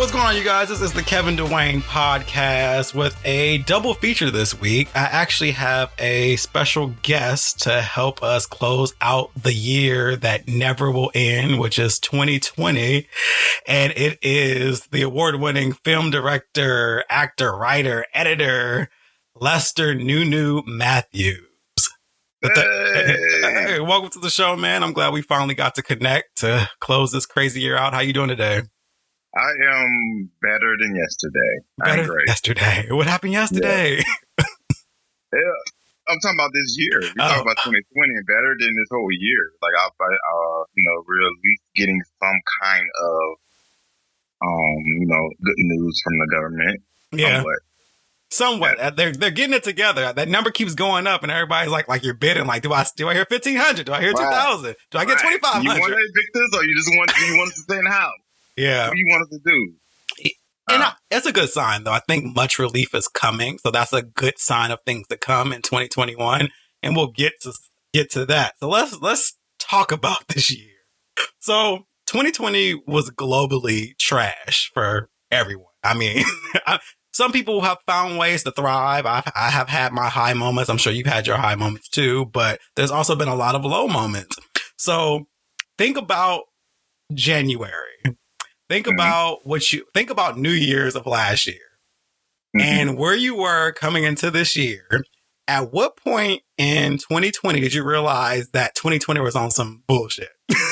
What's going on, you guys? This is the Kevin Dwayne podcast with a double feature this week. I actually have a special guest to help us close out the year that never will end, which is 2020. And it is the award-winning film director, actor, writer, editor, Lester Newnue Matthews. Hey, welcome to the show, man. I'm glad we finally got to connect to close this crazy year out. How you doing today? I am better than yesterday. I'm great. Yesterday. What happened yesterday? Yeah. I'm talking about this year. We're talking about 2020 and better than this whole year. Like we're at least getting some kind of, good news from the government. Yeah. Somewhat. They're getting it together. That number keeps going up, and everybody's like you're bidding. Like, do I hear 1,500? Do I hear 2,000? Do I get 2,500? You want to evict us, or you just want us to stay in the house? Yeah. What do you want us to do? And it's a good sign, though. I think much relief is coming, so that's a good sign of things to come in 2021, and we'll get to that. So let's talk about this year. So 2020 was globally trash for everyone. I mean, some people have found ways to thrive. I have had my high moments. I'm sure you've had your high moments too, but there's also been a lot of low moments. So think about January. Think about think about New Year's of last year and where you were coming into this year. At what point in 2020 did you realize that 2020 was on some bullshit? It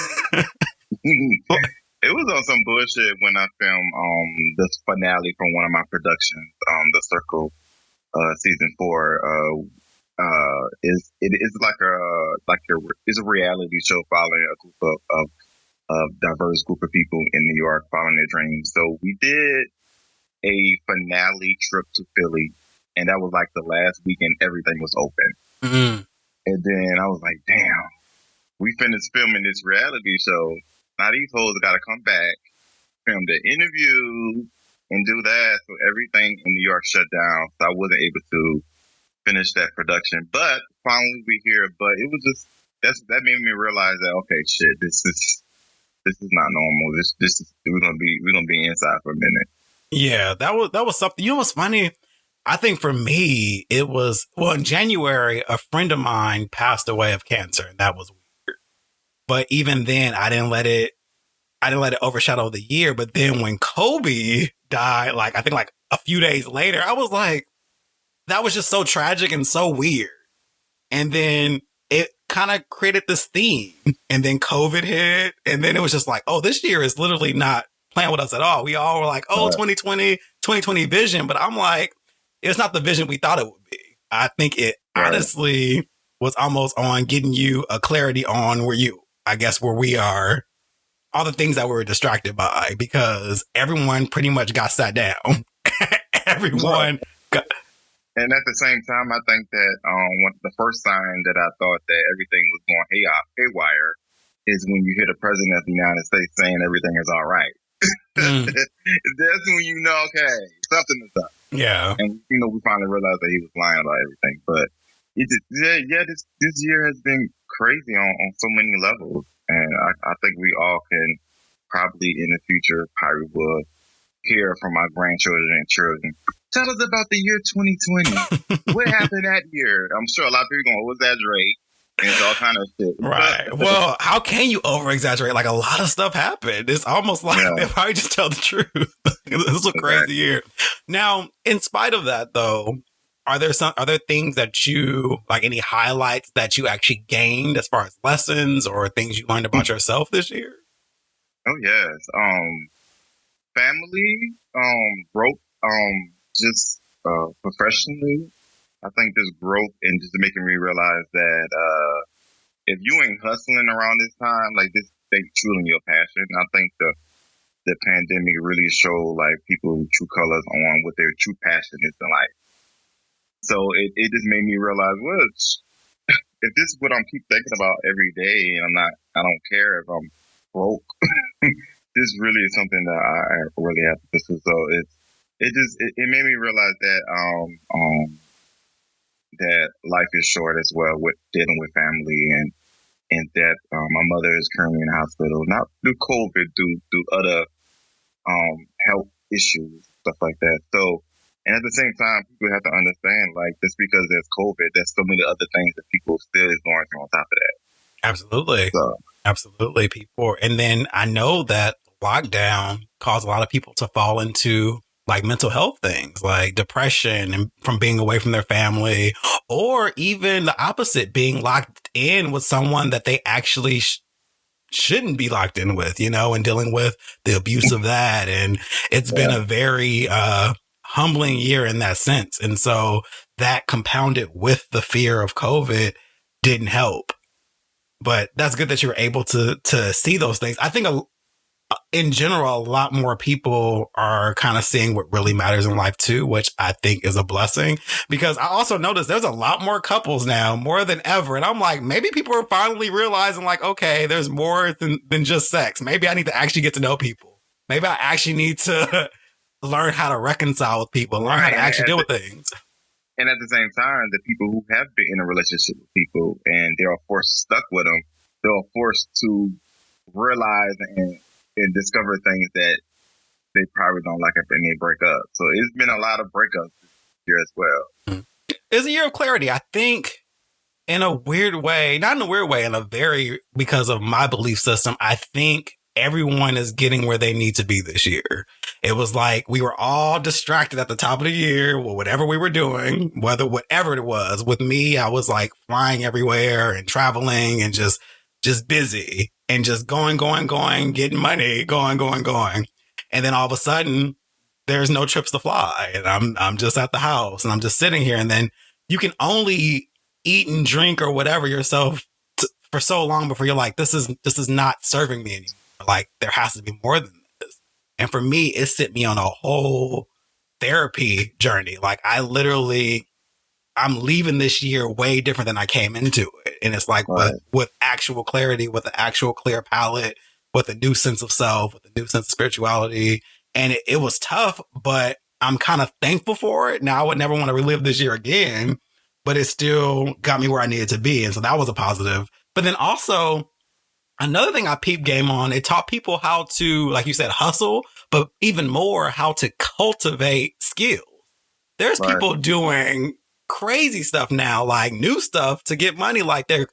was on some bullshit when I filmed the finale from one of my productions, The Circle, season 4. It's it's a reality show following a group of diverse group of people in New York following their dreams. So we did a finale trip to Philly, and that was like the last weekend everything was open. Mm-hmm. And then I was like, damn, we finished filming this reality show. Now these hoes got to come back, film the interview, and do that. So everything in New York shut down. So I wasn't able to finish that production. But finally we're here. But it was just, that made me realize that, okay, shit, this is not normal. This is we're gonna be inside for a minute. Yeah, that was something. You know what's funny? I think for me, it was in January, a friend of mine passed away of cancer, and that was weird. But even then, I didn't let it overshadow the year. But then when Kobe died, I think a few days later, I was like, that was just so tragic and so weird. And then it kind of created this theme, and then COVID hit, and then it was just like, oh, this year is literally not playing with us at all. We all were like, oh, 2020 vision. But I'm like, it's not the vision we thought it would be. I think it honestly was almost on getting you a clarity on where we are, all the things that we were distracted by, because everyone pretty much got sat down. Everyone got... And at the same time, I think that the first sign that I thought that everything was going haywire is when you hear the president of the United States saying everything is all right. That's when you know, okay, something is up. Yeah. And, we finally realized that he was lying about everything. But this year has been crazy on so many levels. And I think we all can probably in the future will hear from our grandchildren and children. Tell us about the year 2020. What happened that year? I'm sure a lot of people are going to exaggerate and it's all kind of shit. Right. Well, how can you over exaggerate? Like, a lot of stuff happened. It's almost like they probably just tell the truth. This was a crazy year. Now, in spite of that, though, are there things that you, like, any highlights that you actually gained as far as lessons or things you learned about yourself this year? Oh, yes. Family, growth, just professionally, I think this growth and just making me realize that if you ain't hustling around this time, like this ain't truly your passion. I think the pandemic really showed like people true colors on what their true passion is in life. So it just made me realize, well, if this is what I'm keep thinking about every day, and I don't care if I'm broke. This really is something that I really have to pursue. So it made me realize that that life is short as well with dealing with family and that my mother is currently in the hospital, not through COVID, through other health issues, stuff like that. So, and at the same time, people have to understand, like, just because there's COVID, there's so many other things that people still is going through on top of that. Absolutely. So, Absolutely. People. And then I know that lockdown caused a lot of people to fall into like mental health things like depression and from being away from their family, or even the opposite, being locked in with someone that they actually shouldn't be locked in with, you know, and dealing with the abuse of that. And it's been a very humbling year in that sense. And so that compounded with the fear of COVID didn't help. But that's good that you were able to see those things. I think in general, a lot more people are kind of seeing what really matters in life too, which I think is a blessing, because I also noticed there's a lot more couples now, more than ever. And I'm like, maybe people are finally realizing like, okay, there's more than just sex. Maybe I need to actually get to know people. Maybe I actually need to learn how to reconcile with people, learn how to actually deal with things. And at the same time, the people who have been in a relationship with people and they are stuck with them, they're forced to realize and discover things that they probably don't like after they break up. So it's been a lot of breakups this year as well. It's a year of clarity. I think in a weird way, not in a weird way, because of my belief system, I think everyone is getting where they need to be this year. It was like we were all distracted at the top of the year with whatever we were doing, whatever it was. With me, I was like flying everywhere and traveling and just busy and just going, getting money, going. And then all of a sudden there's no trips to fly and I'm just at the house and I'm just sitting here, and then you can only eat and drink or whatever yourself for so long before you're like, this is not serving me anymore. Like there has to be more than this. And for me, it sent me on a whole therapy journey. Like I'm leaving this year way different than I came into it. And it's like with actual clarity, with an actual clear palette, with a new sense of self, with a new sense of spirituality. And it was tough, but I'm kind of thankful for it. Now I would never want to relive this year again, but it still got me where I needed to be. And so that was a positive. But then also another thing I peeped game on, it taught people how to, like you said, hustle, but even more how to cultivate skills. There's people doing crazy stuff now, like new stuff to get money. Like they're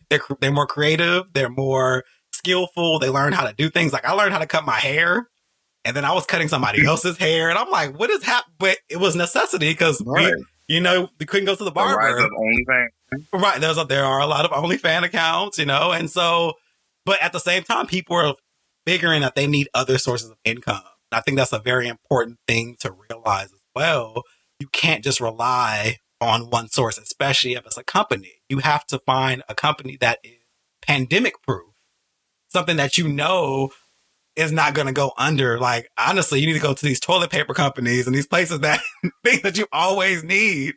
more creative, they're more skillful, they learn how to do things. Like I learned how to cut my hair, and then I was cutting somebody else's hair, and I'm like, what is happening? But it was necessity because we couldn't go to the barber. The rise of OnlyFans. Right, there are a lot of OnlyFans accounts, you know, and so, but at the same time, people are figuring that they need other sources of income. I think that's a very important thing to realize as well. You can't just rely on one source, especially if it's a company. You have to find a company that is pandemic proof, something that you know is not going to go under. Like, honestly, you need to go to these toilet paper companies and these places that things that you always need.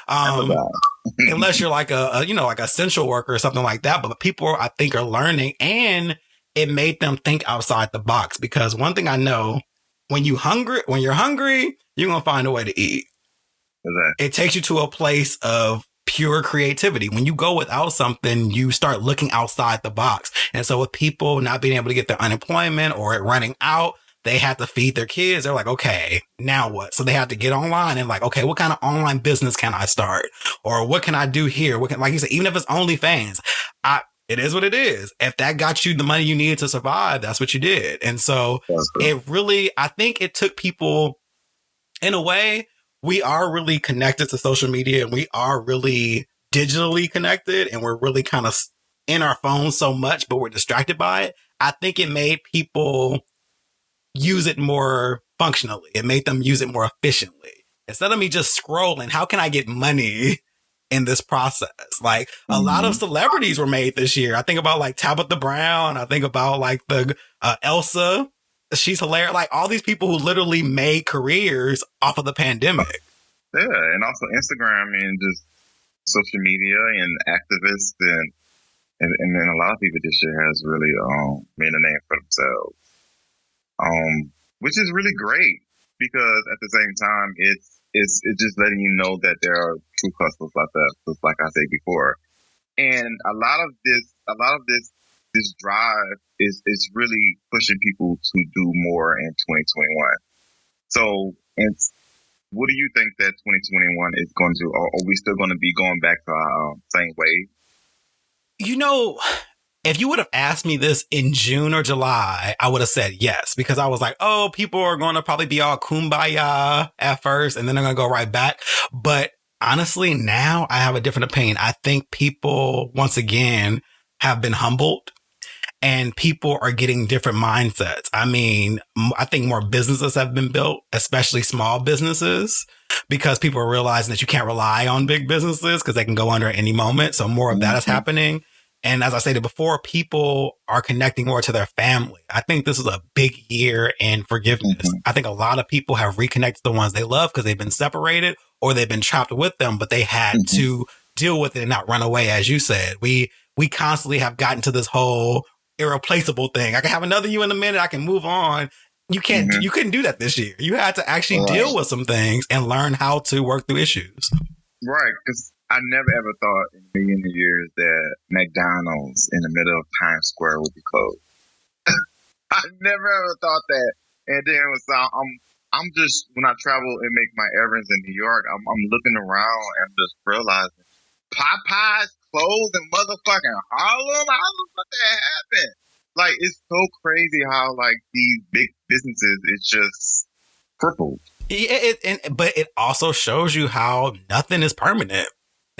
Unless you're like like a essential worker or something like that. But people, I think, are learning, and it made them think outside the box. Because one thing I know, when you're hungry, you're going to find a way to eat. It takes you to a place of pure creativity. When you go without something, you start looking outside the box. And so with people not being able to get their unemployment or it running out, they have to feed their kids. They're like, okay, now what? So they have to get online and like, okay, what kind of online business can I start? Or what can I do here? Like you said, even if it's OnlyFans, it is what it is. If that got you the money you needed to survive, that's what you did. And so I think it took people, in a way, we are really connected to social media and we are really digitally connected and we're really kind of in our phones so much, but we're distracted by it. I think it made people use it more functionally. It made them use it more efficiently. Instead of me just scrolling, how can I get money in this process? Like a lot of celebrities were made this year. I think about like Tabitha Brown. I think about like the Elsa. She's hilarious. Like all these people who literally made careers off of the pandemic. Yeah, and also Instagram and just social media and activists and then a lot of people this year has really made a name for themselves. Which is really great because at the same time it's just letting you know that there are true hustlers like that, just like I said before. And a lot of this drive is really pushing people to do more in 2021. So, it's, what do you think that 2021 is going to, or are we still going to be going back to our same way? You know, if you would have asked me this in June or July, I would have said yes, because I was like, oh, people are going to probably be all kumbaya at first and then they're going to go right back. But honestly, now I have a different opinion. I think people, once again, have been humbled. And people are getting different mindsets. I mean, I think more businesses have been built, especially small businesses, because people are realizing that you can't rely on big businesses because they can go under at any moment. So more of that is happening. And as I stated before, people are connecting more to their family. I think this is a big year in forgiveness. I think a lot of people have reconnected the ones they love because they've been separated or they've been trapped with them, but they had to deal with it and not run away. As you said, we constantly have gotten to this whole irreplaceable thing. I can have another you in a minute. I can move on. You can't, you couldn't do that this year. You had to actually deal with some things and learn how to work through issues. Right. Because I never ever thought in a million years that McDonald's in the middle of Times Square would be closed. I never ever thought that. And then I'm just, when I travel and make my errands in New York, I'm looking around and just realizing Popeyes closed in motherfucking Harlem. How the fuck that happened? Like, it's so crazy how like these big businesses, it's just crippled. But it also shows you how nothing is permanent.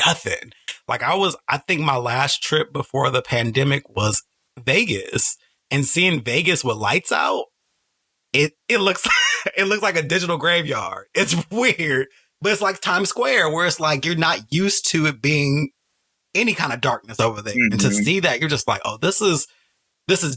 Nothing. Like I think my last trip before the pandemic was Vegas, and seeing Vegas with lights out, it looks it looks like a digital graveyard. It's weird, but it's like Times Square, where it's like you're not used to it being any kind of darkness over there, and to see that, you're just like, oh, this is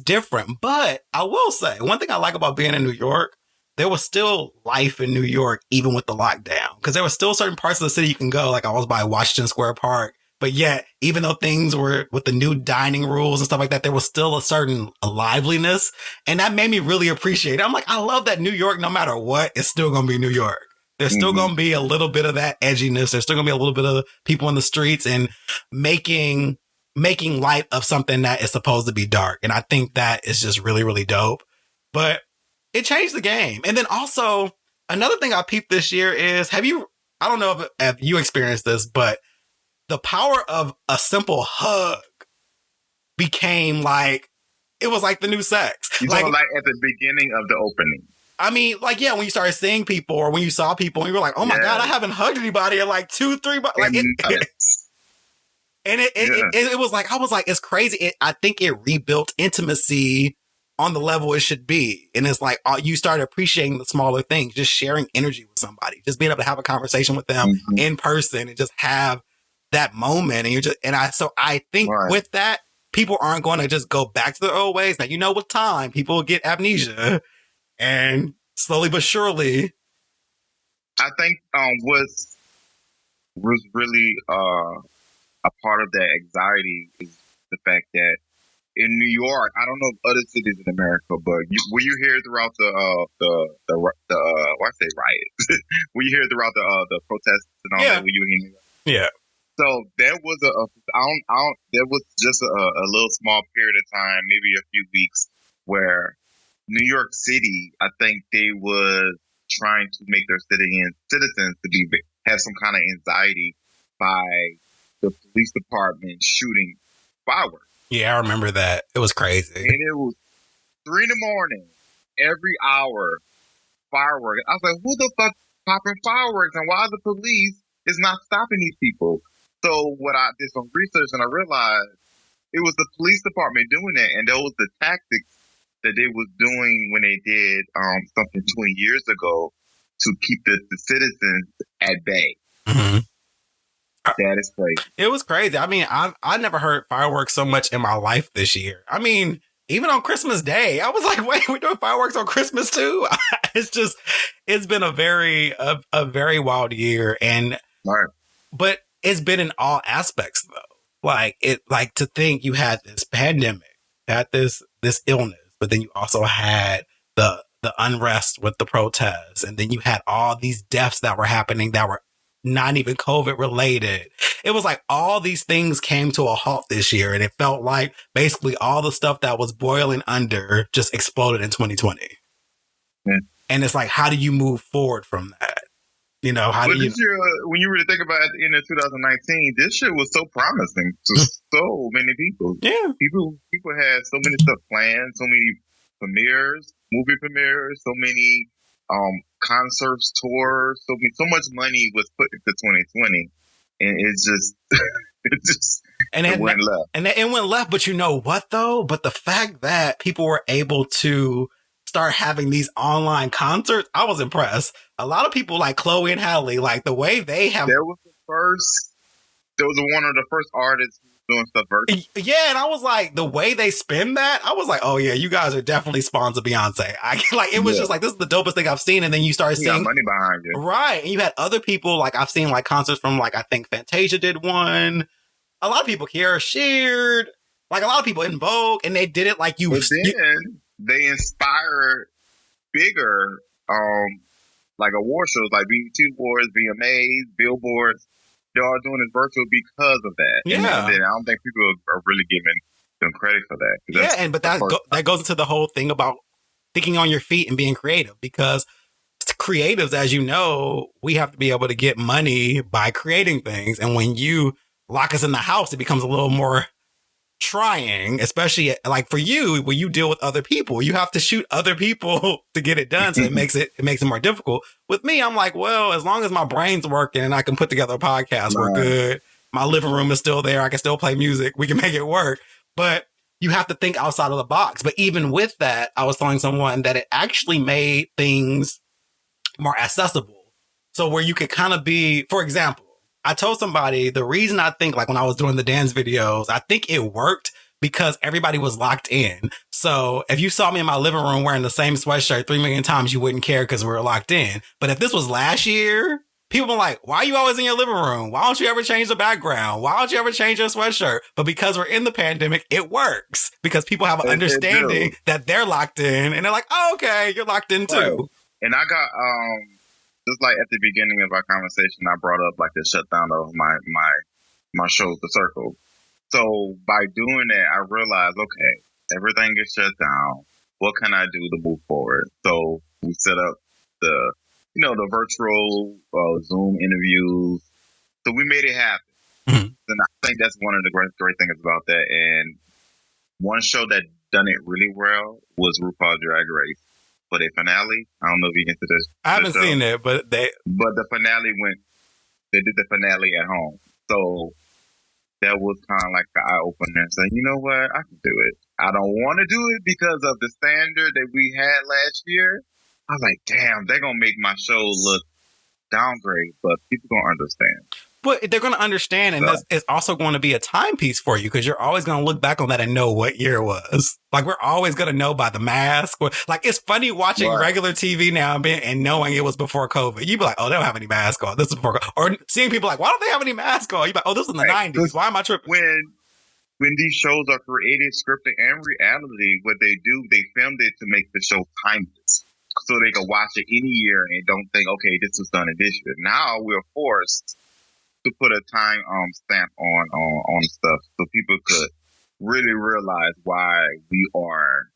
different. But I will say one thing I like about being in New York. There was still life in New York, even with the lockdown, because there were still certain parts of the city you can go. Like I was by Washington Square Park, but yet, even though things were with the new dining rules and stuff like that, there was still a certain liveliness. And that made me really appreciate it. I'm like, I love that New York, no matter what, it's still going to be New York. There's still going to be a little bit of that edginess. There's still going to be a little bit of people in the streets and making light of something that is supposed to be dark. And I think that is just really, really dope. But it changed the game. And then also another thing I peeped this year is, I don't know if you experienced this, but the power of a simple hug became like, it was like the new sex. You like at the beginning of the opening. I mean, like, yeah, when you started seeing people or when you saw people and you were like, oh my God, I haven't hugged anybody in like 2-3 months. Like it was like, I was like, it's crazy. I think it rebuilt intimacy on the level it should be. And it's like, you start appreciating the smaller things, just sharing energy with somebody, just being able to have a conversation with them in person and just have that moment. And so I think with that, people aren't going to just go back to their old ways. Now, with time, people will get amnesia, and slowly but surely. I think was really a part of that anxiety is the fact that in New York, I don't know if other cities in America, but were you here throughout the I say riots? Were you here throughout the protests and all that? Were you in New York? Yeah. So there was there was just a little small period of time, maybe a few weeks, where New York City, I think they was trying to make their citizens to have some kind of anxiety by the police department shooting fireworks. Yeah, I remember that. It was crazy. And it was 3 a.m, every hour, fireworks. I was like, who the fuck popping fireworks? And why the police is not stopping these people? So what I did some research and I realized it was the police department doing that. And that was the tactics that they was doing when they did something 20 years ago to keep the citizens at bay. Mm-hmm. That is crazy. It was crazy. I mean, I never heard fireworks so much in my life this year. I mean, even on Christmas Day, I was like, wait, we're doing fireworks on Christmas too? It's been a very wild year. And, but it's been in all aspects though. Like to think you had this pandemic, had this illness, but then you also had the unrest with the protests. And then you had all these deaths that were happening that were not even COVID related. It was like all these things came to a halt this year, and it felt like basically all the stuff that was boiling under just exploded in 2020. Yeah. And it's like, how do you move forward from that? You know, how But do you? this year, when you really think about it, at the end of 2019, this shit was so promising to so many people. Yeah. People had so many stuff planned, so many premieres, movie premieres, so many concerts, tours, so much money was put into 2020, and it went left. And it went left. But you know what though? But the fact that people were able to start having these online concerts, I was impressed. A lot of people like Chloe and Halle, like the way they have. There was one of the first artists doing stuff virtual. Yeah, and I was like, the way they spin that, I was like, oh yeah, you guys are definitely sponsored Beyonce. It was just like, this is the dopest thing I've seen. And then you started seeing money behind it, right? And you had other people, like I've seen like concerts from, like I think Fantasia did one. A lot of people here shared, like a lot of people in Vogue, and they did it like you. But then they inspired bigger, like award shows like BET Awards, VMAs, Billboards. They're all doing it virtual because of that. Yeah, and I don't think people are really giving them credit for that. Yeah, but that goes into the whole thing about thinking on your feet and being creative, because creatives, as you know, we have to be able to get money by creating things, and when you lock us in the house, it becomes a little more trying, especially like for you, when you deal with other people, you have to shoot other people to get it done. So it makes it more difficult. With me, I'm like, well, as long as my brain's working and I can put together a podcast, we're good. My living room is still there. I can still play music. We can make it work. But you have to think outside of the box. But even with that, I was telling someone that it actually made things more accessible. So where you could kind of be, for example, I told somebody the reason I think, like when I was doing the dance videos, I think it worked because everybody was locked in. So if you saw me in my living room wearing the same sweatshirt 3 million times, you wouldn't care because we were locked in. But if this was last year, people were like, why are you always in your living room? Why don't you ever change the background? Why don't you ever change your sweatshirt? But because we're in the pandemic, it works because people have an understanding that they're locked in, and they're like, oh, okay, you're locked in too. Right. And I got, just like at the beginning of our conversation, I brought up like the shutdown of my show, The Circle. So by doing that, I realized, okay, everything is shut down. What can I do to move forward? So we set up the virtual Zoom interviews. So we made it happen. Mm-hmm. And I think that's one of the great things about that. And one show that done it really well was RuPaul's Drag Race. For the finale, I don't know if you into this. I haven't seen it, but the finale they did the finale at home. So that was kind of like the eye opener. Saying, you know what, I can do it. I don't want to do it because of the standard that we had last year. I was like, damn, they're going to make my show look downgrade, but people going to understand. But they're going to understand, and it's also going to be a timepiece for you because you're always going to look back on that and know what year it was. Like, we're always going to know by the mask. Like, it's funny watching regular TV now and knowing it was before COVID. You'd be like, oh, they don't have any mask on. This is before COVID. Or seeing people like, why don't they have any mask on? You'd be like, oh, this is in the 90s. Why am I tripping? When these shows are created, scripted, and reality, what they do, they filmed it to make the show timeless. So they can watch it any year and don't think, okay, this was done in this year. Now we're forced to put a time stamp on stuff so people could really realize why we are,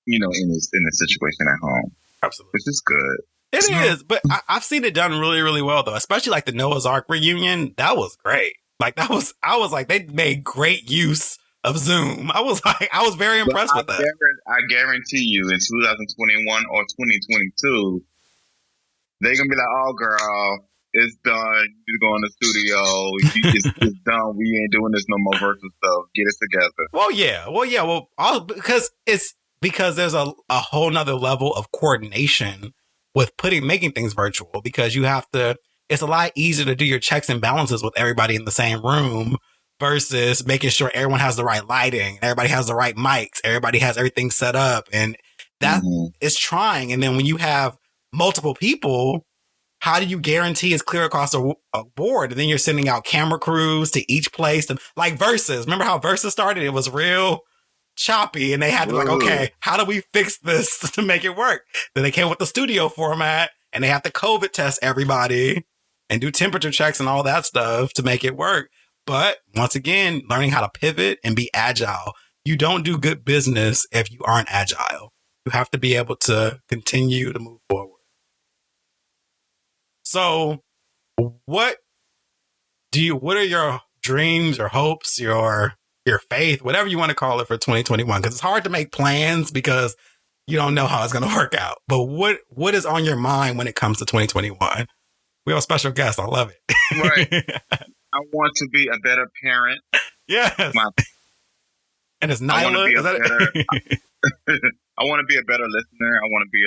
in this situation at home. Absolutely. Which is good. It is, but I've seen it done really, really well though. Especially like the Noah's Ark reunion. That was great. I was like, they made great use of Zoom. I was very impressed with that. I guarantee you in 2021 or 2022, they're going to be like, oh girl, it's done. You go in the studio. It's done. We ain't doing this no more virtual stuff. Get it together. Well, yeah. Because there's a whole nother level of coordination with making things virtual, because it's a lot easier to do your checks and balances with everybody in the same room versus making sure everyone has the right lighting, everybody has the right mics, everybody has everything set up. And that is trying. And then when you have multiple people, how do you guarantee it's clear across a board? And then you're sending out camera crews to each place. And like Versus, remember how Versus started? It was real choppy, and they had to be like, okay, how do we fix this to make it work? Then they came with the studio format, and they have to COVID test everybody and do temperature checks and all that stuff to make it work. But once again, learning how to pivot and be agile. You don't do good business if you aren't agile. You have to be able to continue to move forward. So what are your dreams, your hopes, your faith, whatever you want to call it for 2021? Because it's hard to make plans because you don't know how it's going to work out. But what is on your mind when it comes to 2021? We have a special guest. I love it. Right. I want to be a better parent. Yes. And it's Nyla. I want to be a better listener. I want to be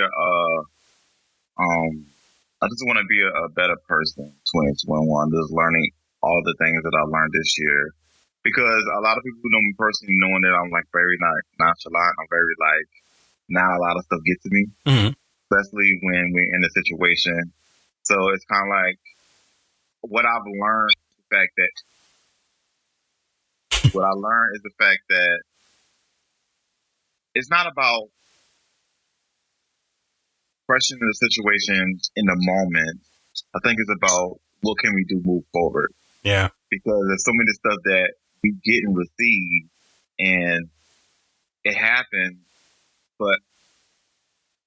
I just want to be a better person. 2021, just learning all the things that I learned this year. Because a lot of people who know me personally, knowing that I'm like very nonchalant, I'm very like, now a lot of stuff gets to me, especially when we're in a situation. So it's kind of like what I've learned is the fact that it's not about questioning the situation in the moment. I think it's about what can we do move forward. Yeah. Because there's so many stuff that we get and receive and it happens, but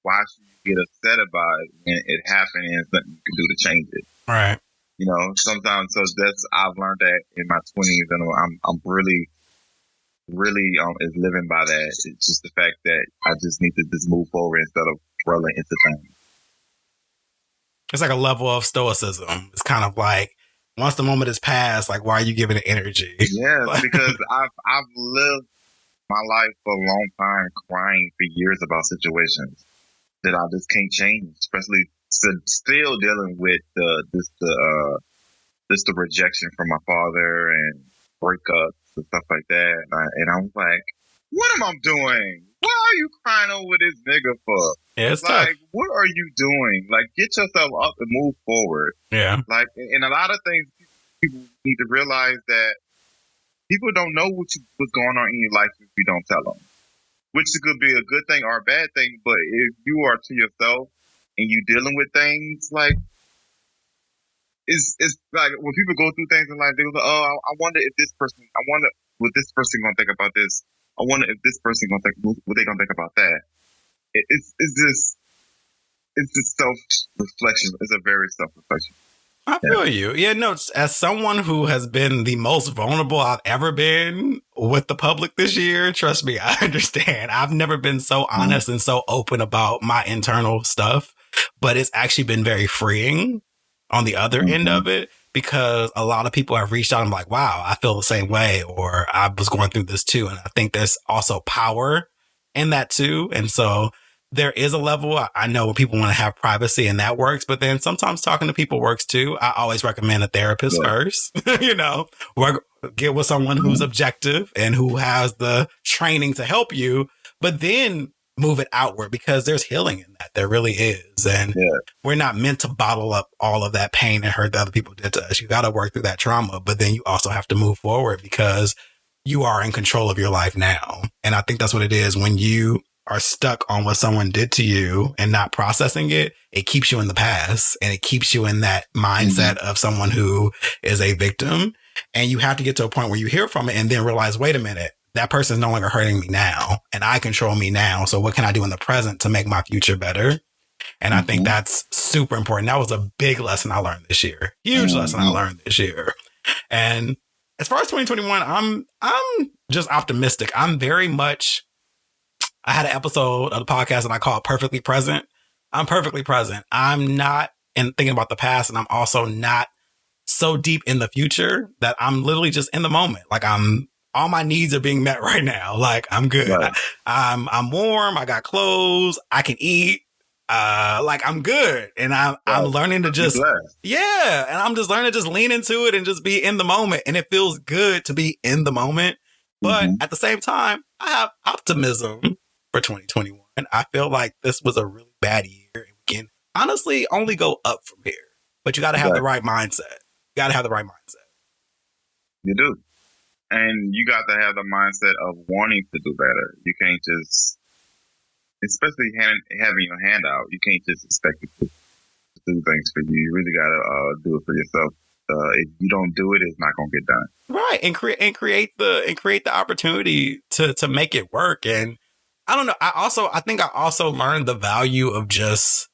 why should you get upset about it when it happened and there's nothing you can do to change it? Right. You know, sometimes, so I've learned that in my 20s and I'm really is living by that. It's just the fact that I just need to just move forward instead of rolling into things. It's like a level of stoicism. It's kind of like, once the moment is past, like, why are you giving it energy? Yeah, because I've lived my life for a long time crying for years about situations that I just can't change, especially still dealing with the rejection from my father and breakups and stuff like that. And I was like, what am I doing? Why are you crying over this nigga for? Yeah, it's like, tough. What are you doing? Like, get yourself up and move forward. Yeah. Like, and a lot of things people need to realize that people don't know what's going on in your life if you don't tell them, which could be a good thing or a bad thing. But if you are to yourself and you dealing with things like, it's like when people go through things in life, they go, oh, I wonder what this person gonna think about this. I wonder if this person gonna think, what they gonna think about that. It's just self-reflection. It's a very self-reflection. I feel you. Yeah, no, as someone who has been the most vulnerable I've ever been with the public this year, trust me, I understand. I've never been so honest and so open about my internal stuff, but it's actually been very freeing on the other end of it, because a lot of people have reached out and I'm like, wow, I feel the same way, or I was going through this too. And I think there's also power in that too. And so there is a level, I know when people want to have privacy and that works, but then sometimes talking to people works too. I always recommend a therapist first, get with someone who's objective and who has the training to help you, but then move it outward, because there's healing in that. There really is. And we're not meant to bottle up all of that pain and hurt that other people did to us. You got to work through that trauma, but then you also have to move forward because you are in control of your life now. And I think that's what it is. When you are stuck on what someone did to you and not processing it, it keeps you in the past and it keeps you in that mindset of someone who is a victim. And you have to get to a point where you hear from it and then realize, wait a minute, that person is no longer hurting me now and I control me now. So what can I do in the present to make my future better? And I think that's super important. That was a big lesson I learned this year. Huge lesson I learned this year. And as far as 2021, I'm just optimistic. I'm very much, I had an episode of the podcast that I call Perfectly Present. I'm perfectly present. I'm not thinking about the past, and I'm also not so deep in the future that I'm literally just in the moment. Like all my needs are being met right now. Like I'm good. Right. I'm warm. I got clothes. I can eat. Like I'm good. And I'm learning to just, and I'm just learning to just lean into it and just be in the moment. And it feels good to be in the moment. But at the same time, I have optimism for 2021. I feel like this was a really bad year and we can honestly only go up from here. But you got to have the right mindset. You got to have the right mindset. You do. And you got to have the mindset of wanting to do better. You can't just, especially having your hand out, you can't just expect it to do things for you. You really got to do it for yourself. If you don't do it, it's not going to get done. Right. And create the opportunity to make it work. And I don't know. I think I also learned the value of just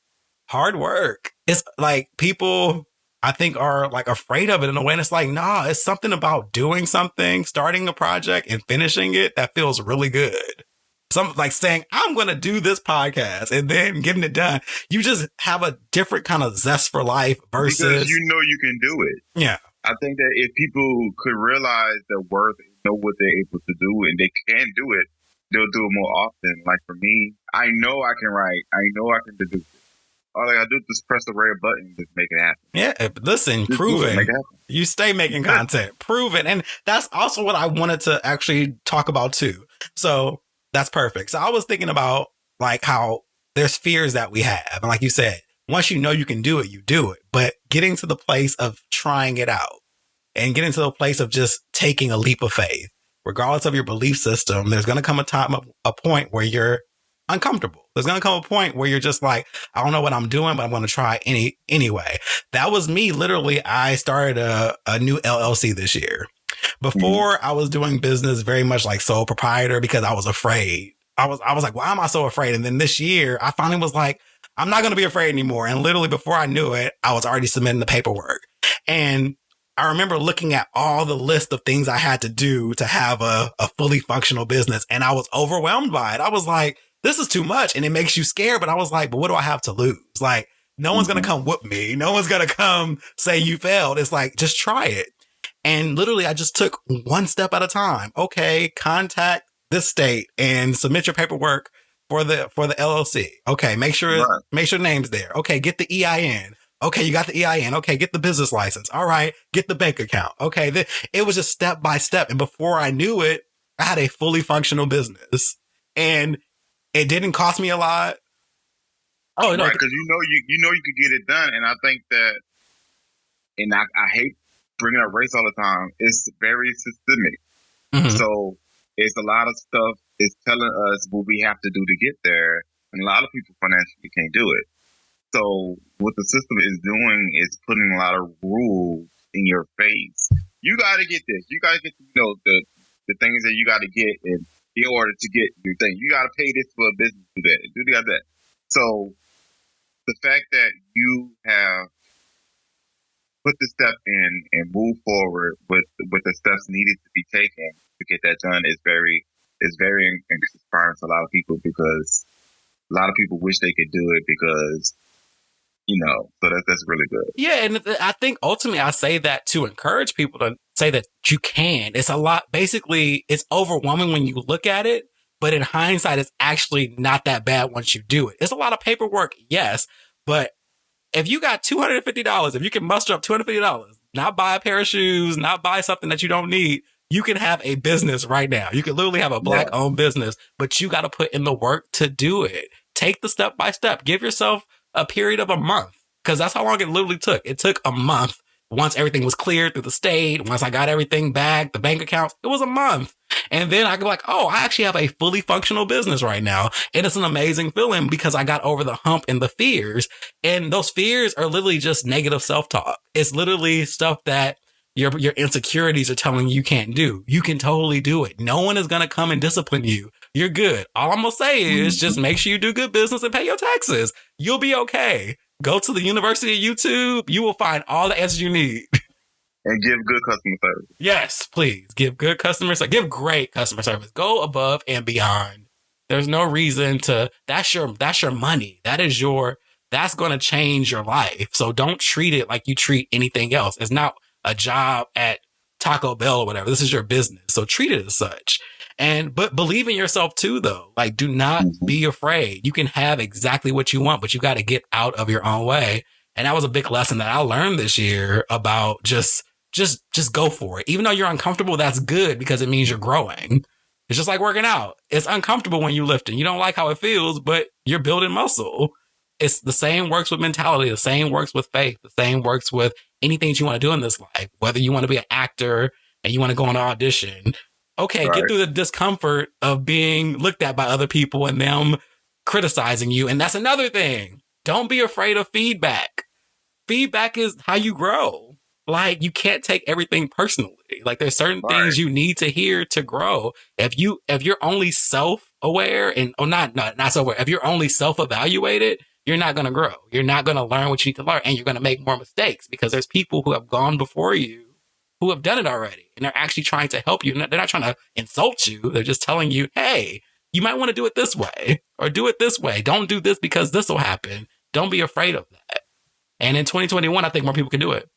hard work. It's like people I think are like afraid of it in a way. And it's like, nah, it's something about doing something, starting a project and finishing it that feels really good. Some like saying, I'm going to do this podcast and then getting it done. You just have a different kind of zest for life versus. Because you know you can do it. Yeah. I think that if people could realize their worth and know what they're able to do and they can do it, they'll do it more often. Like for me, I know I can write. I know I can do this. All I gotta do is just press the red button and just make it happen. Yeah, listen, prove it. You stay making content. Prove it. And that's also what I wanted to actually talk about too. So that's perfect. So I was thinking about like how there's fears that we have. And like you said, once you know you can do it, you do it. But getting to the place of trying it out and getting to the place of just taking a leap of faith, regardless of your belief system, there's going to come a point where you're uncomfortable. There's going to come a point where you're just like, I don't know what I'm doing, but I'm going to try anyway. That was me. Literally, I started a new LLC this year. Before I was doing business very much like sole proprietor because I was afraid. I was like, why am I so afraid? And then this year I finally was like, I'm not going to be afraid anymore. And literally before I knew it, I was already submitting the paperwork. And I remember looking at all the list of things I had to do to have a fully functional business. And I was overwhelmed by it. I was like, this is too much. And it makes you scared. But I was like, but what do I have to lose? Like, no one's going to come whoop me. No one's going to come say you failed. It's like, just try it. And literally, I just took one step at a time. Okay, contact this state and submit your paperwork for the LLC. Okay, make sure name's there. Okay, get the EIN. Okay, you got the EIN. Okay, get the business license. All right, get the bank account. Okay, it was just step by step. And before I knew it, I had a fully functional business. And it didn't cost me a lot. Oh, no. Right, because you know you could get it done. And I think that, and I hate bringing up race all the time, it's very systemic. Mm-hmm. So it's a lot of stuff is telling us what we have to do to get there. And a lot of people financially can't do it. So what the system is doing is putting a lot of rules in your face. You got to get this. You got to get the things that you got to get in order to get your thing. You got to pay this for a business to do that. Do that. So the fact that you have put the step in and move forward with the steps needed to be taken to get that done is very inspiring to a lot of people, because a lot of people wish they could do it because, so that's really good. Yeah. And I think ultimately I say that to encourage people to say that you can. It's a lot. Basically, it's overwhelming when you look at it, but in hindsight, it's actually not that bad once you do it. It's a lot of paperwork. Yes. But if you got $250, if you can muster up $250, not buy a pair of shoes, not buy something that you don't need, you can have a business right now. You can literally have a Black-owned business, but you got to put in the work to do it. Take the step by step. Give yourself a period of a month, because that's how long it literally took. It took a month. Once everything was cleared through the state, once I got everything back, the bank accounts, it was a month. And then I go like, oh, I actually have a fully functional business right now. And it's an amazing feeling because I got over the hump and the fears. And those fears are literally just negative self-talk. It's literally stuff that your insecurities are telling you can't do. You can totally do it. No one is going to come and discipline you. You're good. All I'm going to say is just make sure you do good business and pay your taxes. You'll be okay. Go to the University of YouTube. You will find all the answers you need. And give good customer service. Yes, please. Give good customer service. Give great customer service. Go above and beyond. There's no reason to, that's your money. That's going to change your life. So don't treat it like you treat anything else. It's not a job at Taco Bell or whatever. This is your business. So treat it as such. But believe in yourself too, though. Like, do not be afraid. You can have exactly what you want, but you got to get out of your own way. And that was a big lesson that I learned this year about just go for it. Even though you're uncomfortable, that's good because it means you're growing. It's just like working out. It's uncomfortable when you lift and you don't like how it feels, but you're building muscle. It's the same works with mentality. The same works with faith. The same works with anything that you want to do in this life. Whether you want to be an actor and you want to go on an audition. Okay, right. Get through the discomfort of being looked at by other people and them criticizing you. And that's another thing. Don't be afraid of feedback. Feedback is how you grow. like you can't take everything personally. Like there's certain things you need to hear to grow. If you're only self-aware and not self-aware, if you're only self-evaluated, you're not going to grow. You're not going to learn what you need to learn, and you're going to make more mistakes because there's people who have gone before you who have done it already, and they're actually trying to help you. They're not trying to insult you. They're just telling you, hey, you might want to do it this way or do it this way. Don't do this because this will happen. Don't be afraid of that. And in 2021, I think more people can do it.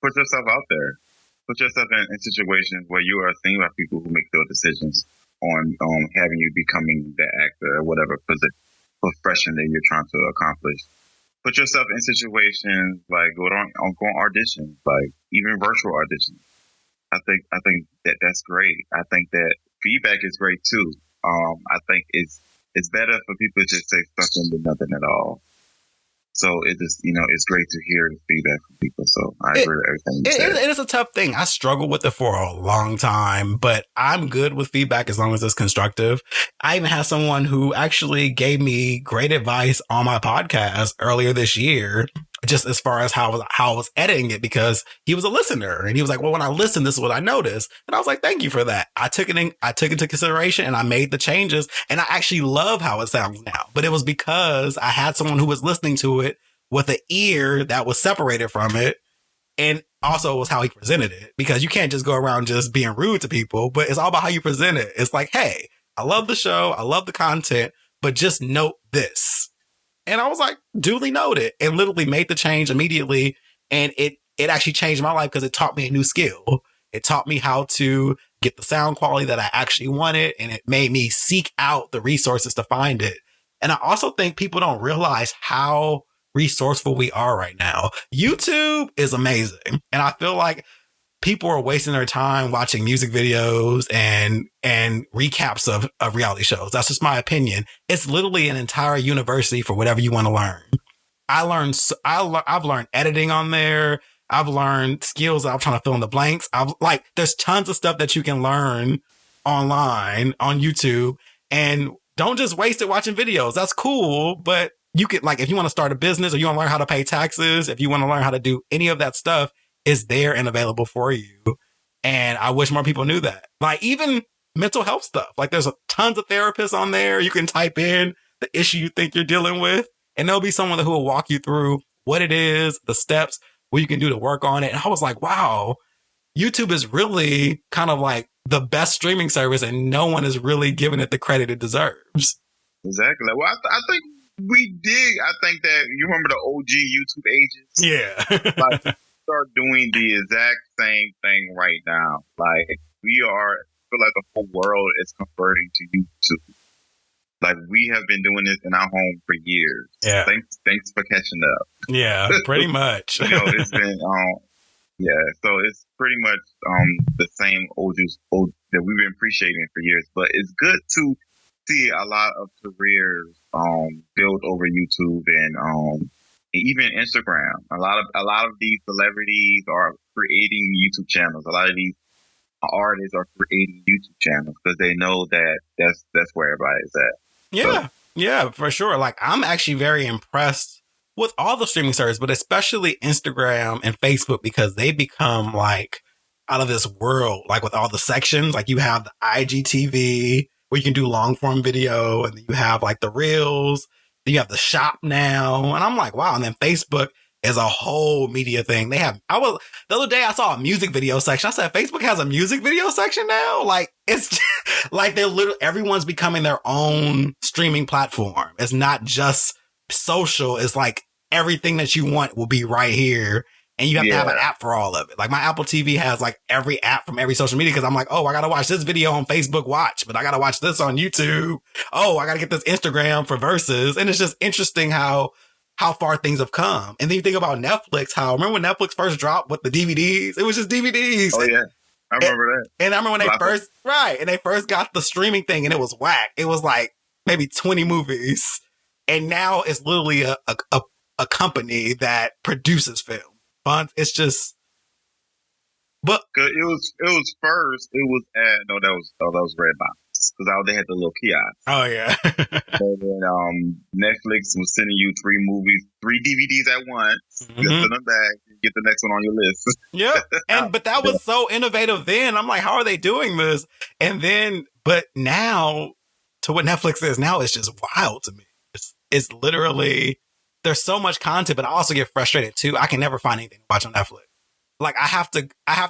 Put yourself out there. Put yourself in situations where you are seen by people who make those decisions on having you becoming the actor or whatever profession that you're trying to accomplish. Put yourself in situations like go on auditions, like even virtual auditions. I think that's great. I think that feedback is great too. I think it's better for people to just say something than nothing at all. So it just, it's great to hear the feedback from people. So I agree with everything you said. It is a tough thing. I struggled with it for a long time, but I'm good with feedback as long as it's constructive. I even had someone who actually gave me great advice on my podcast earlier this year, just as far as how I was editing it, because he was a listener and he was like, well, when I listen, this is what I noticed. And I was like, thank you for that. I took it into consideration and I made the changes, and I actually love how it sounds now. But it was because I had someone who was listening to it with an ear that was separated from it. And also it was how he presented it, because you can't just go around just being rude to people, but it's all about how you present it. It's like, hey, I love the show. I love the content, but just note this. And I was like, duly noted, and literally made the change immediately. And it actually changed my life because it taught me a new skill. It taught me how to get the sound quality that I actually wanted. And it made me seek out the resources to find it. And I also think people don't realize how resourceful we are right now. YouTube is amazing. And I feel like people are wasting their time watching music videos and recaps of reality shows. That's just my opinion. It's literally an entire university for whatever you want to learn. I've learned editing on there. I've learned skills that I'm trying to fill in the blanks. There's tons of stuff that you can learn online on YouTube, and don't just waste it watching videos. That's cool. But you could, if you want to start a business or you want to learn how to pay taxes, if you want to learn how to do any of that stuff, it's there and available for you. And I wish more people knew that. Even mental health stuff. There's tons of therapists on there. You can type in the issue you think you're dealing with, and there'll be someone who will walk you through what it is, the steps, what you can do to work on it. And I was like, wow, YouTube is really kind of like the best streaming service, and no one is really giving it the credit it deserves. Exactly. Well, I think we did. I think that you remember the OG YouTube ages? Yeah. Start doing the exact same thing right now. I feel like the whole world is converting to YouTube. We have been doing this in our home for years. Yeah. Thanks for catching up. Yeah, pretty much. It's been so it's pretty much the same old that we've been appreciating for years. But it's good to see a lot of careers built over YouTube and even Instagram. A lot of these celebrities are creating YouTube channels. A lot of these artists are creating YouTube channels because they know that that's where everybody's at. Yeah, yeah, for sure. I'm actually very impressed with all the streaming services, but especially Instagram and Facebook, because they become out of this world. With all the sections, you have the IGTV where you can do long form video, and then you have the Reels. You have the shop now. And I'm like, wow. And then Facebook is a whole media thing. The other day I saw a music video section. I said, Facebook has a music video section now? It's just, they're literally, everyone's becoming their own streaming platform. It's not just social. It's everything that you want will be right here. And you have to have an app for all of it. My Apple TV has every app from every social media, because I'm like, oh, I got to watch this video on Facebook Watch, but I got to watch this on YouTube. Oh, I got to get this Instagram for Versus. And it's just interesting how far things have come. And then you think about Netflix, remember when Netflix first dropped with the DVDs? It was just DVDs. Oh, yeah. I remember that. And I remember when they first got the streaming thing, and it was whack. It was maybe 20 movies. And now it's literally a company that produces film. It's just, but it was first. It was that was Redbox, because they had the little kiosk. Oh yeah. And then Netflix was sending you 3 movies, 3 DVDs at once. Just in the back. get the next one on your list. Yep. But that was so innovative then. I'm like, how are they doing this? And then, but now, to what Netflix is now, it's just wild to me. It's literally, there's so much content, but I also get frustrated too. I can never find anything to watch on Netflix. Like I have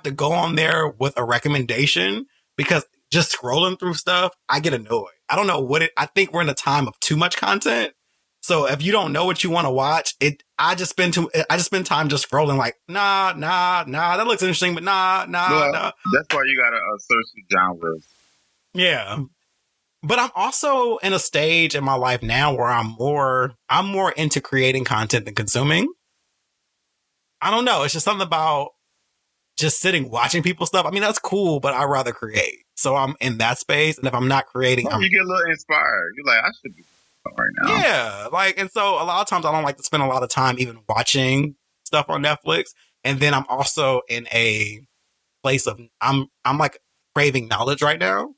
to go on there with a recommendation because just scrolling through stuff, I get annoyed. I don't know I think we're in a time of too much content. So if you don't know what you want to watch, I just spend time just scrolling like, nah, that looks interesting, but nah. That's why you gotta search the genres. Yeah. But I'm also in a stage in my life now where I'm more into creating content than consuming. I don't know. It's just something about just sitting watching people stuff. I mean, that's cool, but I'd rather create. So I'm in that space. And if I'm not creating, you get a little inspired. You're like, I should be right now. Yeah. Like, and so a lot of times I don't like to spend a lot of time even watching stuff on Netflix. And then I'm also in a place of, I'm like craving knowledge right now.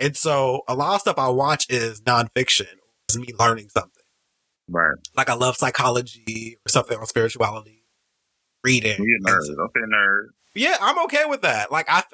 And so a lot of stuff I watch is nonfiction. It's me learning something. Right. Like I love psychology or something on spirituality, reading. You're a nerd. Okay, nerd. Yeah, I'm okay with that. Like I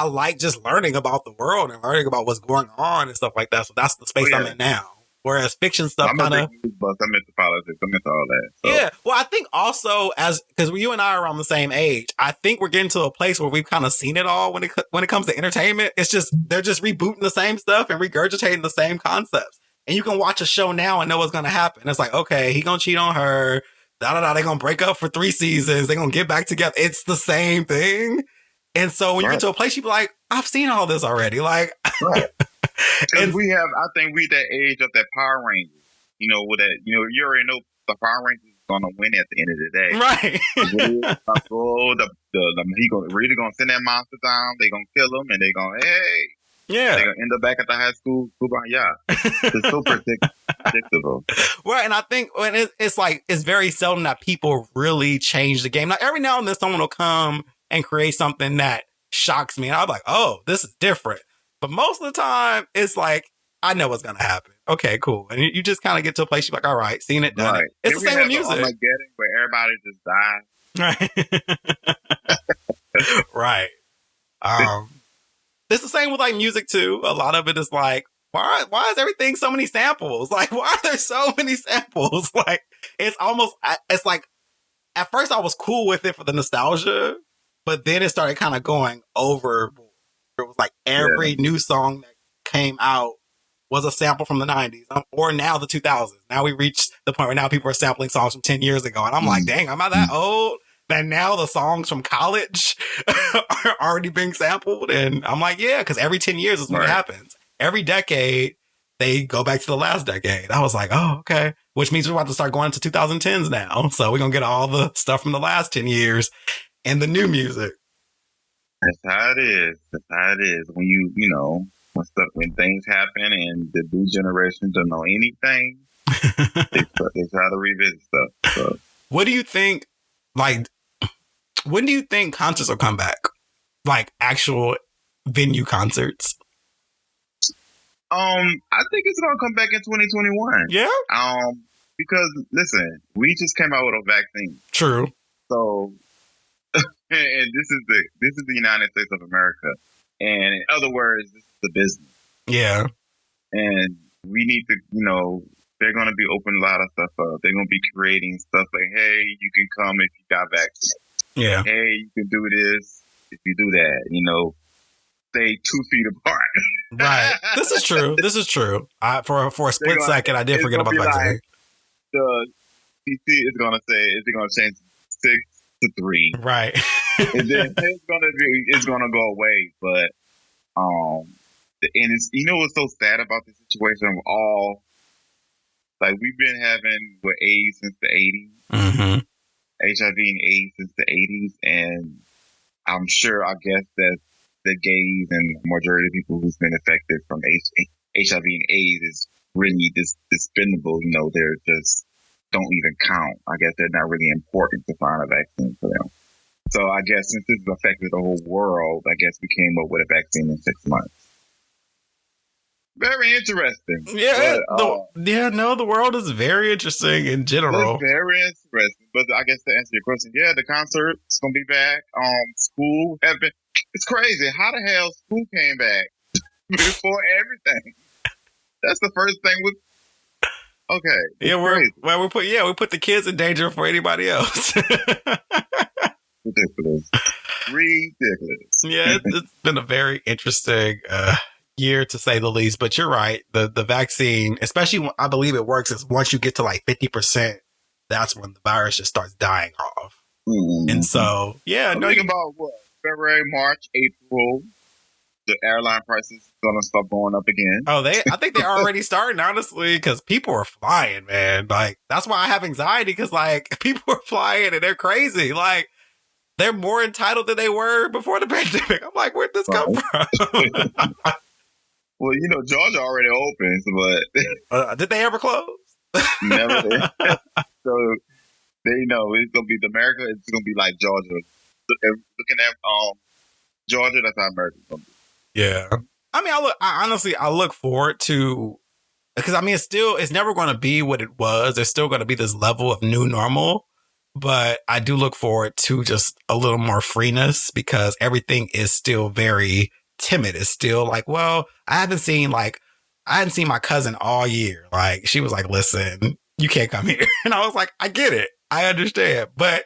like just learning about the world and learning about what's going on and stuff like that. So that's the space I'm in now. Whereas fiction stuff kind of... I'm into politics. I'm into all that. So. Yeah. Well, I think also because you and I are around the same age, I think we're getting to a place where we've kind of seen it all when it comes to entertainment. It's just, they're just rebooting the same stuff and regurgitating the same concepts. And you can watch a show now and know what's going to happen. It's like, okay, he going to cheat on her. They're going to break up for 3 seasons. They're going to get back together. It's the same thing. And so when you get to a place, you're like, I've seen all this already. Like, right. And I think we that age of that Power Rangers, with that, you already know the Power Rangers is going to win at the end of the day. Right. He really going to send that monster down. They're going to kill him and they're going, hey. Yeah. They're going to end up back at the high school. Yeah. It's so predictable. Right. And I think it's like, it's very seldom that people really change the game. Like every now and then someone will come and create something that shocks me. And I'm like, oh, this is different. But most of the time, it's like, I know what's going to happen. Okay, cool. And you just kind of get to a place, you're like, all right, seen it, done it. It's the same with music. Where everybody just dies. Right. Right. It's the same with like music too. A lot of it is like, why is everything so many samples? Like, why are there so many samples? Like, it's like, at first I was cool with it for the nostalgia, but then it started kind of going overboard. It was like every new song that came out was a sample from the 90s or now the 2000s. Now we reached the point where now people are sampling songs from 10 years ago. And I'm like, dang, am I that old? That now the songs from college are already being sampled? And I'm like, yeah, because every 10 years is when it happens. Every decade, they go back to the last decade. I was like, oh, okay. Which means we're about to start going into 2010s now. So we're going to get all the stuff from the last 10 years and the new music. That's how it is. When when things happen and the new generation don't know anything, they try to revisit stuff. So. What do you think, like, when do you think concerts will come back? Like actual venue concerts? I think it's gonna come back in 2021. Yeah. Because listen, we just came out with a vaccine. True. So, and this is the United States of America, and in other words, this is the business. Yeah. And we need to, they're going to be opening a lot of stuff up. They're going to be creating stuff like, hey, you can come if you got vaccinated. Yeah. Hey, you can do this if you do that. Stay 2 feet apart. Right. This is true. For a split second, I did forget about vaccine. Like, the CT is going to say, is it going to change 6 to 3? Right. And then it's going to go away. But, and it's, what's so sad about the situation of all, like we've been having with AIDS since the 80s, HIV and AIDS since the 80s, and I'm sure, I guess that the gays and majority of people who's been affected from HIV and AIDS is really dispendable. They're just don't even count. I guess they're not really important to find a vaccine for them. So I guess since this has affected the whole world, I guess we came up with a vaccine in 6 months. Very interesting. Yeah, But, the world is very interesting in it's general. very interesting. But I guess to answer your question, yeah, the concert's gonna be back. School have been. It's crazy. How the hell school came back before everything? That's the first thing with. Okay, it's crazy. We put the kids in danger for anybody else. Ridiculous. Yeah, it's been a very interesting year to say the least. But you're right. The vaccine, especially when I believe it works, is once you get to like 50%, that's when the virus just starts dying off. Mm-hmm. And so, yeah, think about what February, March, April. The airline prices gonna start going up again. Oh, I think they're already starting, honestly, because people are flying, man. Like, that's why I have anxiety, because like people are flying and they're crazy. Like, they're more entitled than they were before the pandemic. I'm like, where'd this come from? Well, Georgia already opens, but did they ever close? Never did. So they know it's gonna be America. It's gonna be like Georgia. Looking at Georgia, that's how America's gonna be. Yeah. I mean, I look forward to, because I mean, it's never going to be what it was. There's still going to be this level of new normal, but I do look forward to just a little more freeness, because everything is still very timid. It's still like, well, I hadn't seen my cousin all year. Like, she was like, listen, you can't come here. And I was like, I get it. I understand. But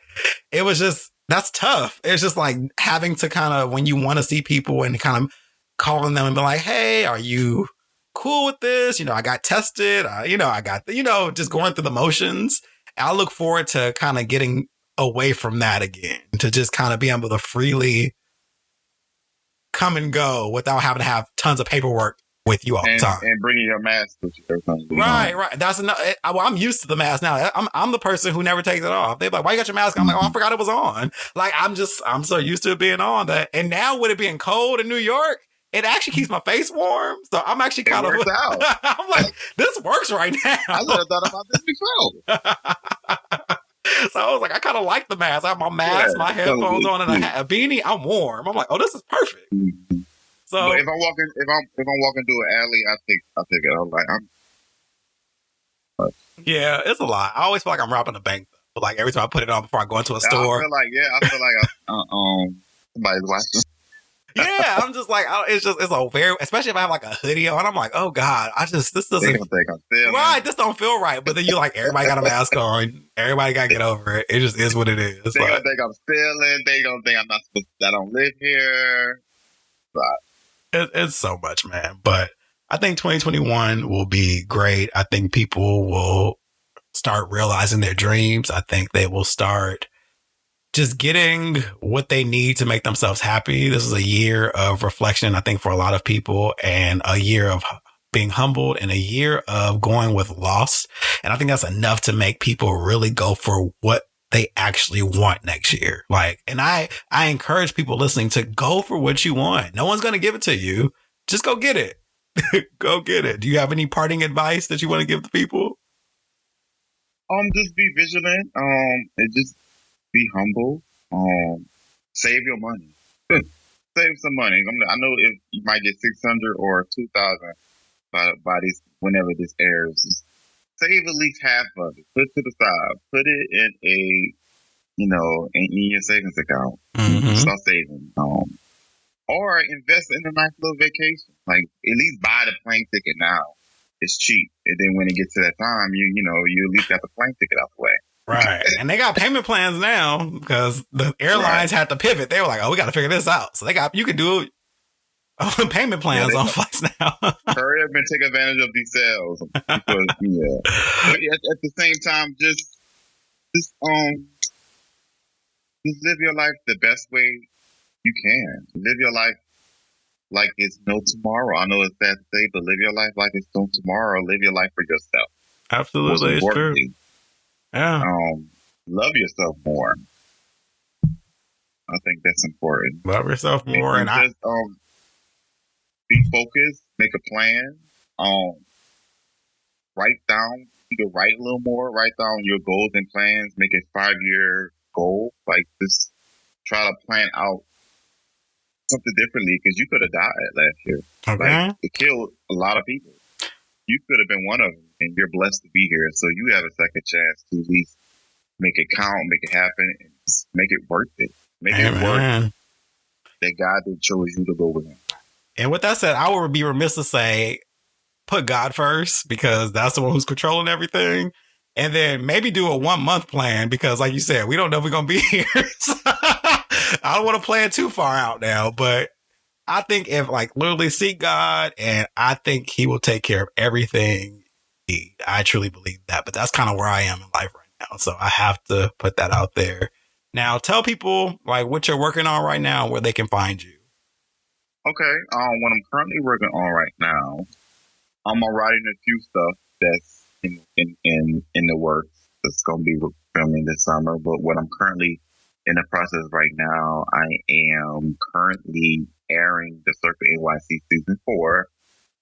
it was just, that's tough. It's just like having to kind of, when you want to see people and kind of calling them and be like, hey, are you cool with this? I got tested. I got, just going through the motions. I look forward to kind of getting away from that again, to just kind of be able to freely come and go without having to have tons of paperwork with you all the time. And bringing your mask with you every time. Right. That's enough. I'm used to the mask now. I'm the person who never takes it off. They're like, why you got your mask on? I'm like, oh, I forgot it was on. Like, I'm so used to it being on that. And now with it being cold in New York, it actually keeps my face warm. So I'm actually kind of, out. I'm like, this works right now. I never thought about this before. So I was like, I kind of like the mask. I have my mask, my headphones on, and a beanie. I'm warm. I'm like, oh, this is perfect. Mm-hmm. So but if I'm walking through an alley, I take it. I'm like, yeah, it's a lot. I always feel like I'm robbing a bank. But like every time I put it on before I go into a store, I feel like somebody's watching. Yeah, I'm just like, it's a very, especially if I have like a hoodie on, I'm like, oh God, this doesn't, right, this don't feel right. But then you like, everybody got a mask on, everybody got to get over it. It just is what it is. They gonna think I'm stealing, they gonna think I don't live here. But it's so much, man. But I think 2021 will be great. I think people will start realizing their dreams. I think they will start just getting what they need to make themselves happy. This is a year of reflection, I think, for a lot of people, and a year of being humbled, and a year of going with loss. And I think that's enough to make people really go for what they actually want next year. Like, and I encourage people listening to go for what you want. No one's going to give it to you. Just go get it. Go get it. Do you have any parting advice that you want to give to people? Just be vigilant. And just be humble. Save your money. Save some money. I know you might get 600 or 2,000 by this, whenever this airs. Save at least half of it. Put it to the side. Put it in in your savings account. Mm-hmm. Start saving. Or invest in a nice little vacation. Like, at least buy the plane ticket now. It's cheap. And then when it gets to that time, you at least got the plane ticket out the way. Right. And they got payment plans now because the airlines had to pivot. They were like, oh, we got to figure this out. So you can do payment plans on flights now. Hurry up and take advantage of these sales. Because, But at the same time, just live your life the best way you can. Live your life like it's no tomorrow. I know it's sad to say, but live your life like it's no tomorrow. Live your life for yourself. Absolutely. It's true. Yeah. Love yourself more. I think that's important. Love yourself more, and just be focused. Make a plan. Write down. You can write a little more. Write down your goals and plans. Make a 5-year goal. Like, just try to plan out something differently because you could have died last year. Okay. Like, it killed a lot of people. You could have been one of them, and you're blessed to be here. So you have a second chance to at least make it count, make it happen, and make it worth it. Make it worth that God did chose you to go with him. And with that said, I would be remiss to say, put God first, because that's the one who's controlling everything. And then maybe do a 1 month plan, because like you said, we don't know if we're going to be here. So I don't want to plan too far out now, but I think if like literally seek God, and I think he will take care of everything. I truly believe that, but that's kind of where I am in life right now. So I have to put that out there. Now tell people like what you're working on right now, where they can find you. Okay. What I'm currently working on right now, I'm writing a few stuff that's in the works. That's going to be filming this summer. But what I'm currently in the process right now, I am currently airing the Circle NYC season 4.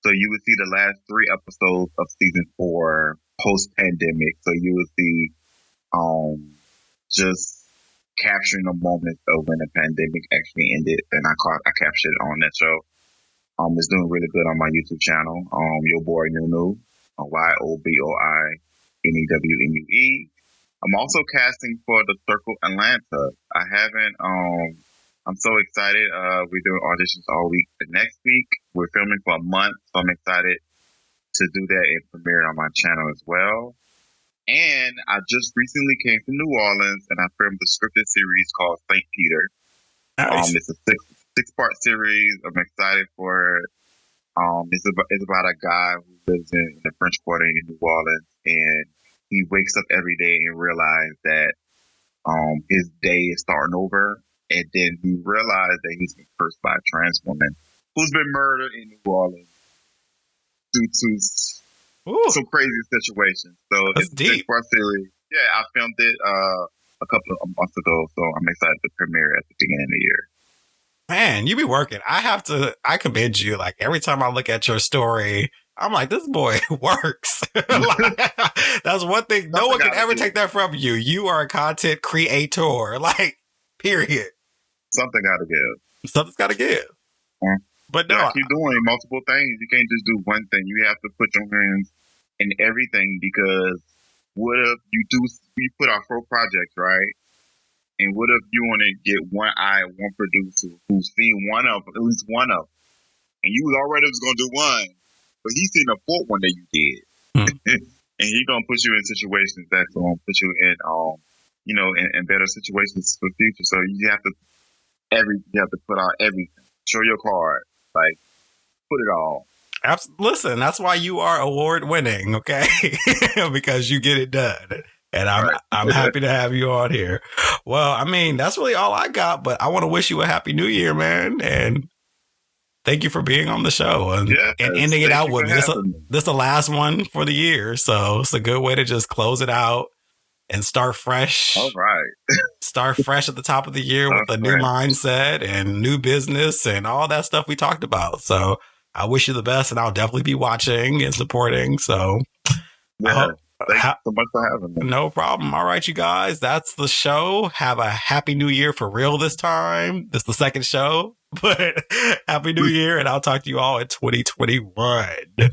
So you would see the last 3 episodes of season 4 post pandemic. So you would see just capturing the moments of when the pandemic actually ended, and I captured it on that show. It's doing really good on my YouTube channel. YoBoiNewNue, YoBoiNewNue. I'm also casting for the Circle Atlanta. I'm so excited. We're doing auditions all week. The next week, we're filming for a month, so I'm excited to do that and premiere it on my channel as well. And I just recently came to New Orleans, and I filmed a scripted series called St. Peter. Nice. It's a six-part series. I'm excited for it. It's about a guy who lives in the French Quarter in New Orleans, and he wakes up every day and realizes that his day is starting over, and then he realized that he's been cursed by a trans woman who's been murdered in New Orleans due to some crazy situations. So That's it's a deep. six-part series. Yeah, I filmed it a couple of months ago, so I'm excited to premiere at the beginning of the year. Man, you be working. I commend you. Like every time I look at your story, I'm like, this boy works. Like, that's one thing. No one can ever take that from you. You are a content creator. Like, period. Something got to give. Something's got to give. But no, I keep doing multiple things. You can't just do one thing. You have to put your hands in everything, because what if we put out 4 projects, right? And what if you want to get one producer who's seen at least one of them, and you already was going to do one, but he's seen the 4th one that you did. And he's going to put you in situations that's going to put you in better situations for the future. So you have to put out everything. Show your card. Like, put it all. Listen, that's why you are award winning, okay? Because you get it done. And I'm happy to have you on here. Well, I mean, that's really all I got, but I want to wish you a happy new year, man. And thank you for being on the show and ending it out with me. This is the last one for the year. So it's a good way to just close it out and start fresh. All right. Start fresh at the top of the year with a new mindset and new business and all that stuff we talked about. So I wish you the best, and I'll definitely be watching and supporting. So yeah. Thanks so much for having me. No problem. All right, you guys, that's the show. Have a happy new year for real this time. This is the second show, but happy new year, and I'll talk to you all in 2021. Hey.